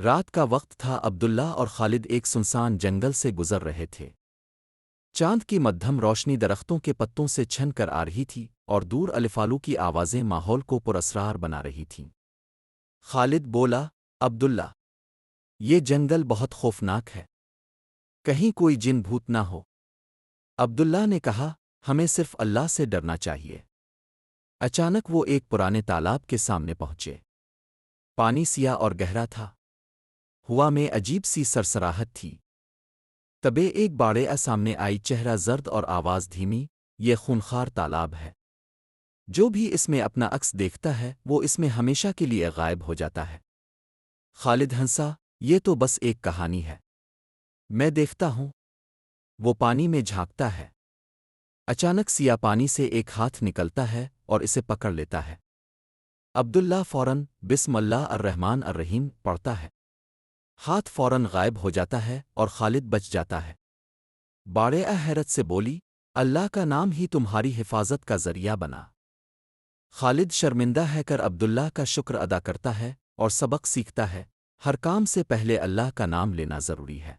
رات کا وقت تھا، عبداللہ اور خالد ایک سنسان جنگل سے گزر رہے تھے۔ چاند کی مدھم روشنی درختوں کے پتوں سے چھن کر آ رہی تھی اور دور الفالو کی آوازیں ماحول کو پراسرار بنا رہی تھیں۔ خالد بولا، عبداللہ، یہ جنگل بہت خوفناک ہے، کہیں کوئی جن بھوت نہ ہو۔ عبداللہ نے کہا، ہمیں صرف اللہ سے ڈرنا چاہیے۔ اچانک وہ ایک پرانے تالاب کے سامنے پہنچے۔ پانی سیاہ اور گہرا تھا، ہوا میں عجیب سی سرسراہٹ تھی۔ تبے ایک باڑے سامنے آئی، چہرہ زرد اور آواز دھیمی، یہ خونخوار تالاب ہے۔ جو بھی اس میں اپنا عکس دیکھتا ہے وہ اس میں ہمیشہ کے لیے غائب ہو جاتا ہے۔ خالد ہنسا، یہ تو بس ایک کہانی ہے، میں دیکھتا ہوں۔ وہ پانی میں جھانکتا ہے۔ اچانک سیاہ پانی سے ایک ہاتھ نکلتا ہے اور اسے پکڑ لیتا ہے۔ عبداللہ فوراً بسم اللہ الرحمن الرحیم پڑھتا ہے۔ ہاتھ فوراً غائب ہو جاتا ہے اور خالد بچ جاتا ہے۔ باڑے حیرت سے بولی، اللہ کا نام ہی تمہاری حفاظت کا ذریعہ بنا۔ خالد شرمندہ ہے کر عبداللہ کا شکر ادا کرتا ہے اور سبق سیکھتا ہے، ہر کام سے پہلے اللہ کا نام لینا ضروری ہے۔